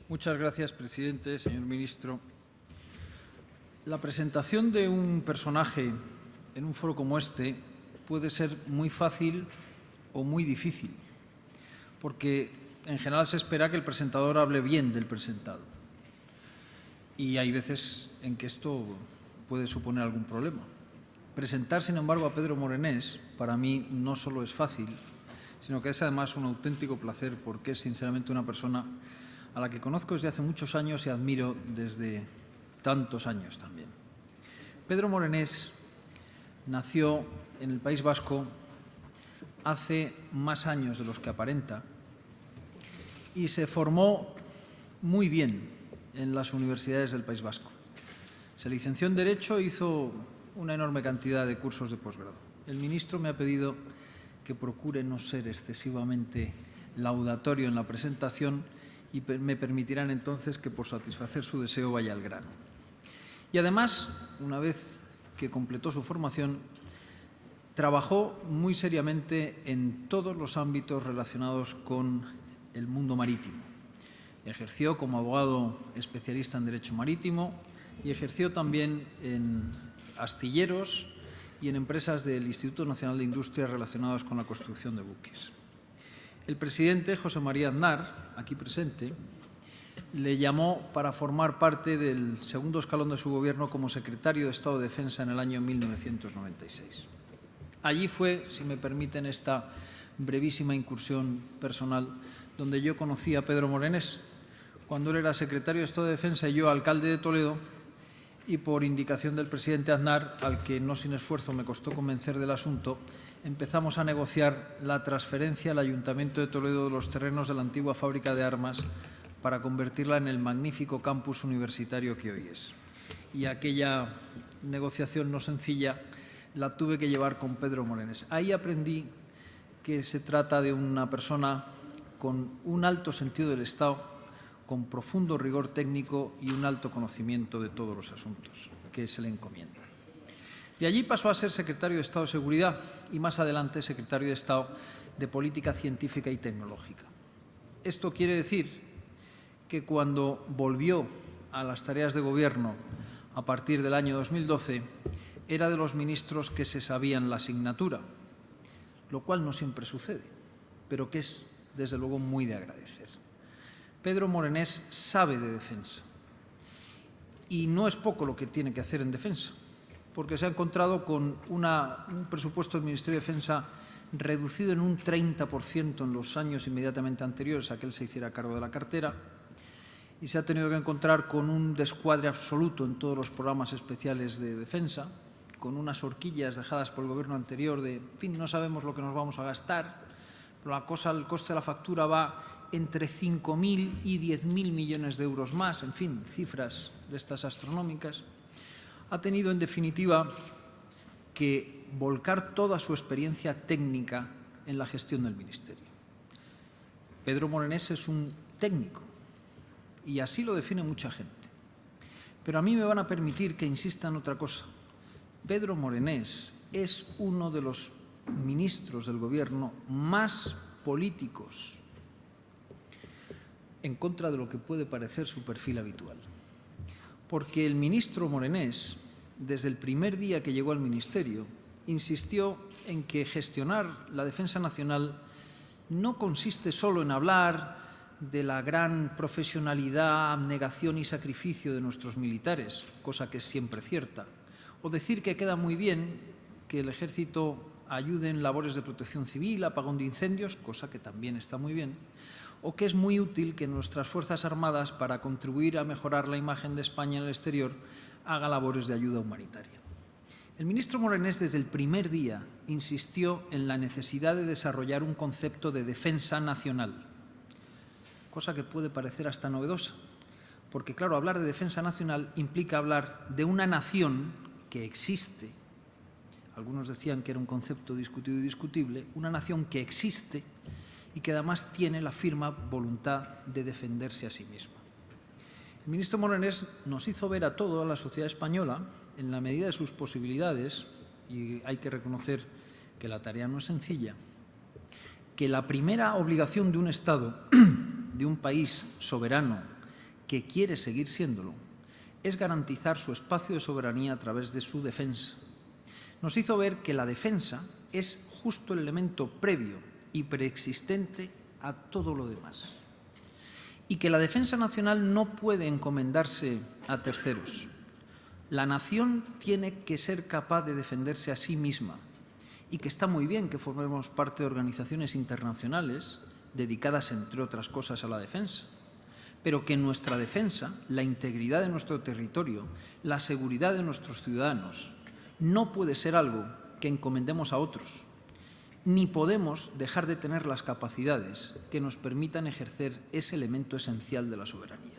Muchas gracias, presidente, señor ministro. La presentación de un personaje en un foro como este puede ser muy fácil o muy difícil, porque en general se espera que el presentador hable bien del presentado. Y hay veces en que esto puede suponer algún problema. Presentar, sin embargo, a Pedro Morenés, para mí no solo es fácil, sino que es además un auténtico placer, porque es sinceramente una persona a la que conozco desde hace muchos años y admiro desde tantos años también. Pedro Morenés nació en el País Vasco hace más años de los que aparenta y se formó muy bien en las universidades del País Vasco. Se licenció en Derecho e hizo una enorme cantidad de cursos de posgrado. El ministro me ha pedido que procure no ser excesivamente laudatorio en la presentación y me permitirán entonces que, por satisfacer su deseo, vaya al grano. Y además, una vez que completó su formación, trabajó muy seriamente en todos los ámbitos relacionados con el mundo marítimo. Ejerció como abogado especialista en Derecho Marítimo y ejerció también en astilleros y en empresas del Instituto Nacional de Industria relacionadas con la construcción de buques. El presidente José María Aznar, aquí presente, le llamó para formar parte del segundo escalón de su gobierno como secretario de Estado de Defensa en el año 1996. Allí fue, si me permiten esta brevísima incursión personal, donde yo conocí a Pedro Morenés, cuando él era secretario de Estado de Defensa y yo alcalde de Toledo, y por indicación del presidente Aznar, al que no sin esfuerzo me costó convencer del asunto, empezamos a negociar la transferencia al Ayuntamiento de Toledo de los terrenos de la antigua fábrica de armas para convertirla en el magnífico campus universitario que hoy es. Y aquella negociación no sencilla la tuve que llevar con Pedro Morenés. Ahí aprendí que se trata de una persona con un alto sentido del Estado, con profundo rigor técnico y un alto conocimiento de todos los asuntos que se le encomiendan. De allí pasó a ser secretario de Estado de Seguridad y más adelante secretario de Estado de Política Científica y Tecnológica. Esto quiere decir que cuando volvió a las tareas de gobierno a partir del año 2012, era de los ministros que se sabían la asignatura, lo cual no siempre sucede, pero que es, desde luego, muy de agradecer. Pedro Morenés sabe de defensa y no es poco lo que tiene que hacer en defensa, porque se ha encontrado con un presupuesto del Ministerio de Defensa reducido en un 30% en los años inmediatamente anteriores a que él se hiciera cargo de la cartera, y se ha tenido que encontrar con un descuadre absoluto en todos los programas especiales de defensa, con unas horquillas dejadas por el Gobierno anterior de, en fin, no sabemos lo que nos vamos a gastar, pero el coste de la factura va entre 5.000 y 10.000 millones de euros más, en fin, cifras de estas astronómicas. Ha tenido, en definitiva, que volcar toda su experiencia técnica en la gestión del Ministerio. Pedro Morenés es un técnico y así lo define mucha gente. Pero a mí me van a permitir que insista en otra cosa. Pedro Morenés es uno de los ministros del Gobierno más políticos, en contra de lo que puede parecer su perfil habitual. Porque el ministro Morenés, desde el primer día que llegó al Ministerio, insistió en que gestionar la defensa nacional no consiste solo en hablar de la gran profesionalidad, abnegación y sacrificio de nuestros militares, cosa que es siempre cierta, o decir que queda muy bien que el Ejército ayude en labores de protección civil, apagón de incendios, cosa que también está muy bien, o que es muy útil que nuestras Fuerzas Armadas, para contribuir a mejorar la imagen de España en el exterior, haga labores de ayuda humanitaria. El ministro Morenés, desde el primer día, insistió en la necesidad de desarrollar un concepto de defensa nacional, cosa que puede parecer hasta novedosa, porque, claro, hablar de defensa nacional implica hablar de una nación que existe. Algunos decían que era un concepto discutido y discutible, una nación que existe y que además tiene la firme voluntad de defenderse a sí misma. El ministro Morenés nos hizo ver a toda la sociedad española, en la medida de sus posibilidades, y hay que reconocer que la tarea no es sencilla, que la primera obligación de un Estado, de un país soberano, que quiere seguir siéndolo, es garantizar su espacio de soberanía a través de su defensa. Nos hizo ver que la defensa es justo el elemento previo y preexistente a todo lo demás, y que la defensa nacional no puede encomendarse a terceros. La nación tiene que ser capaz de defenderse a sí misma, y que está muy bien que formemos parte de organizaciones internacionales dedicadas, entre otras cosas, a la defensa, pero que nuestra defensa, la integridad de nuestro territorio, la seguridad de nuestros ciudadanos, no puede ser algo que encomendemos a otros, ni podemos dejar de tener las capacidades que nos permitan ejercer ese elemento esencial de la soberanía.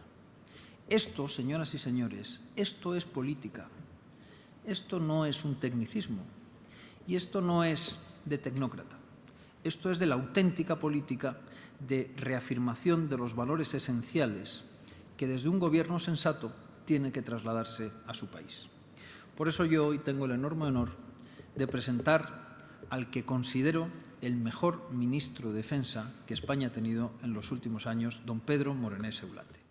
Esto, señoras y señores, esto es política. Esto no es un tecnicismo y esto no es de tecnócrata. Esto es de la auténtica política de reafirmación de los valores esenciales que desde un gobierno sensato tiene que trasladarse a su país. Por eso yo hoy tengo el enorme honor de presentar al que considero el mejor ministro de Defensa que España ha tenido en los últimos años, don Pedro Morenés Eulate.